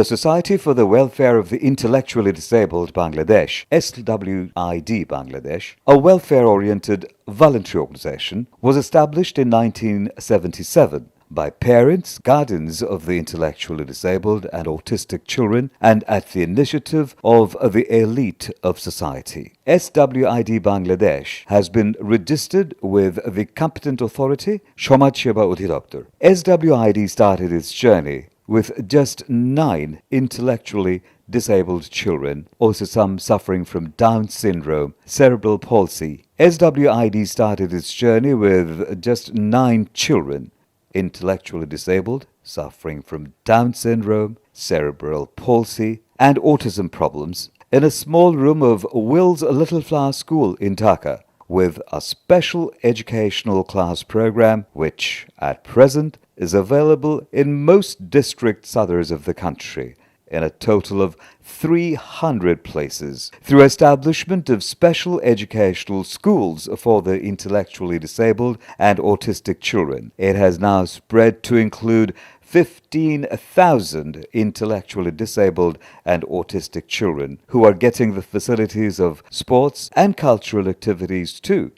The Society for the Welfare of the Intellectually Disabled Bangladesh, SWID Bangladesh, a welfare-oriented voluntary organization, was established in 1977 by parents, guardians of the intellectually disabled and autistic children, and at the initiative of the elite of society. SWID Bangladesh has been registered with the competent authority, Samaj Seba Odhidoptor. SWID started its journey with just 9 intellectually disabled children, also some suffering from Down syndrome, cerebral palsy. SWID started its journey with just 9 children, intellectually disabled, suffering from Down syndrome, cerebral palsy, and autism problems, in a small room of Will's Little Flower School in Dhaka, with a special educational class program which, at present, is available in most district southers of the country, in a total of 300 places. Through establishment of special educational schools for the intellectually disabled and autistic children, it has now spread to include 15,000 intellectually disabled and autistic children who are getting the facilities of sports and cultural activities too.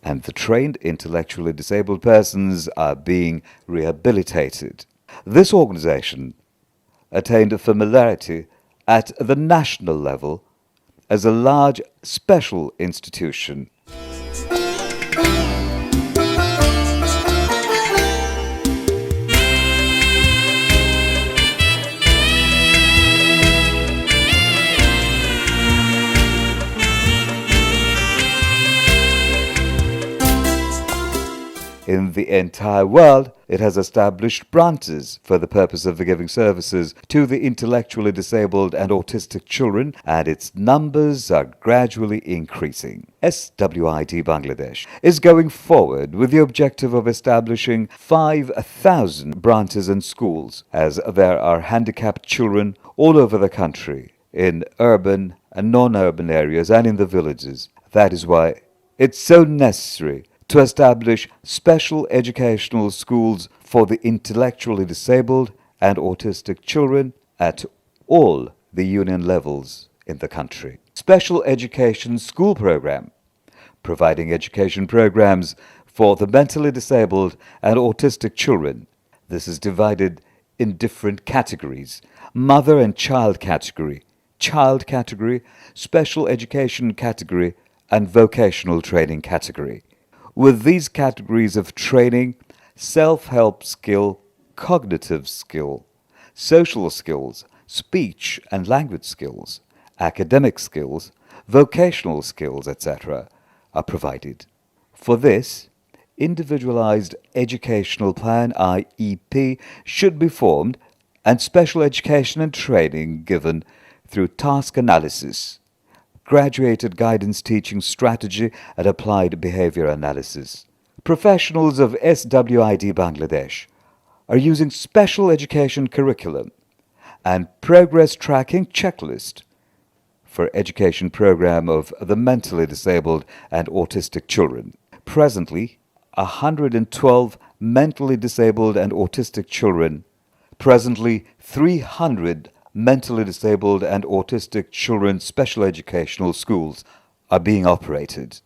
And the trained intellectually disabled persons are being rehabilitated. This organization attained a familiarity at the national level as a large special institution. In the entire world, it has established branches for the purpose of giving services to the intellectually disabled and autistic children, and its numbers are gradually increasing. SWID Bangladesh is going forward with the objective of establishing 5,000 branches and schools, as there are handicapped children all over the country, in urban and non-urban areas and in the villages. That is why it's so necessary to establish special educational schools for the intellectually disabled and autistic children at all the union levels in the country. Special Education School Program, providing education programs for the mentally disabled and autistic children. This is divided in different categories: mother and child category, special education category, and vocational training category. With these categories of training, self-help skill, cognitive skill, social skills, speech and language skills, academic skills, vocational skills, etc., are provided. For this, individualized educational plan IEP should be formed and special education and training given through task analysis, graduated guidance teaching strategy and applied behavior analysis. Professionals of SWID Bangladesh are using special education curriculum and progress tracking checklist for education program of the mentally disabled and autistic children. Presently, 112 mentally disabled and autistic children, 300 mentally disabled and autistic children's special educational schools are being operated.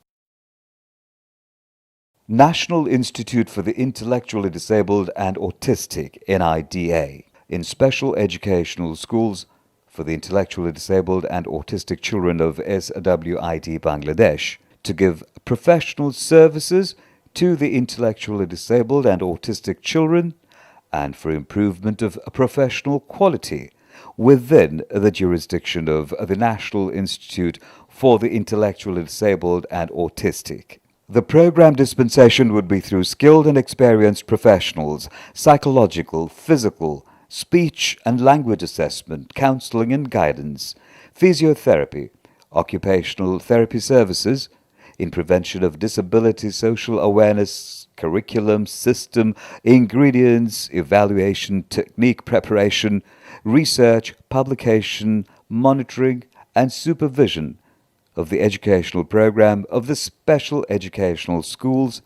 National Institute for the Intellectually Disabled and Autistic, NIDA, in special educational schools for the intellectually disabled and autistic children of SWID Bangladesh to give professional services to the intellectually disabled and autistic children and for improvement of professional quality within the jurisdiction of the National Institute for the Intellectually Disabled and Autistic. The program dispensation would be through skilled and experienced professionals, psychological, physical, speech and language assessment, counseling and guidance, physiotherapy, occupational therapy services, in prevention of disability, social awareness, curriculum, system, ingredients, evaluation, technique preparation, research, publication, monitoring, and supervision of the educational program of the special educational schools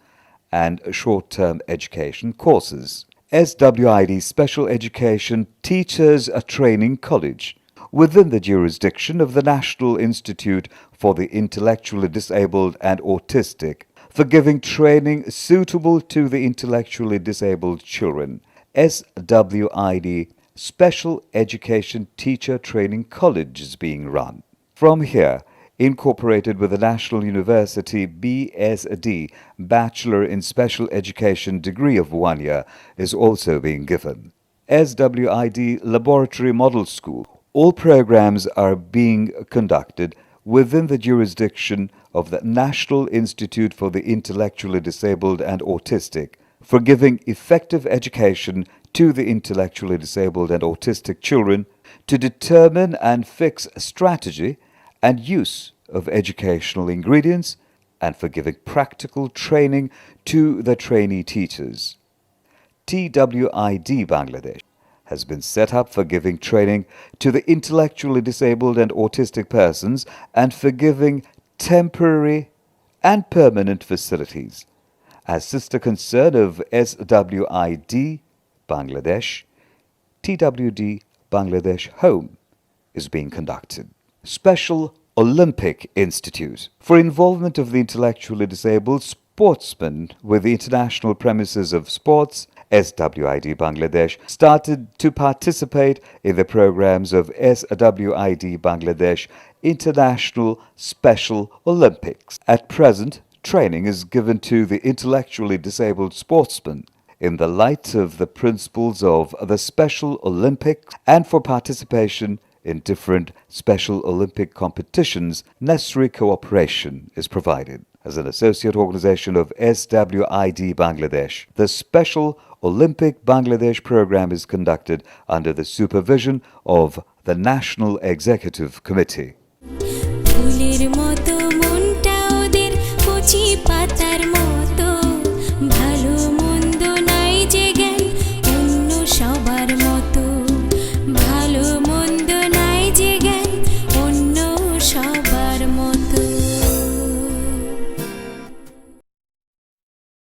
and short-term education courses. SWID Special Education Teachers Training College, within the jurisdiction of the National Institute for the Intellectually Disabled and Autistic, for giving training suitable to the intellectually disabled children. SWID Special Education Teacher Training College is being run. From here, incorporated with the National University BSD Bachelor in Special Education degree of 1 year is also being given. SWID Laboratory Model School. All programs are being conducted within the jurisdiction of the National Institute for the Intellectually Disabled and Autistic for giving effective education to the intellectually disabled and autistic children to determine and fix strategy and use of educational ingredients and for giving practical training to the trainee teachers. TWID Bangladesh has been set up for giving training to the intellectually disabled and autistic persons and for giving temporary and permanent facilities. As sister concern of SWID Bangladesh, TWD Bangladesh Home is being conducted. Special Olympic Institute for involvement of the intellectually disabled sportsmen with the international premises of sports. SWID Bangladesh started to participate in the programs of SWID Bangladesh International Special Olympics. At present, training is given to the intellectually disabled sportsmen in the light of the principles of the Special Olympics, and for participation in different Special Olympic competitions, necessary cooperation is provided. as an associate organization of SWID Bangladesh. The Special Olympic Bangladesh program is conducted under the supervision of the National Executive Committee.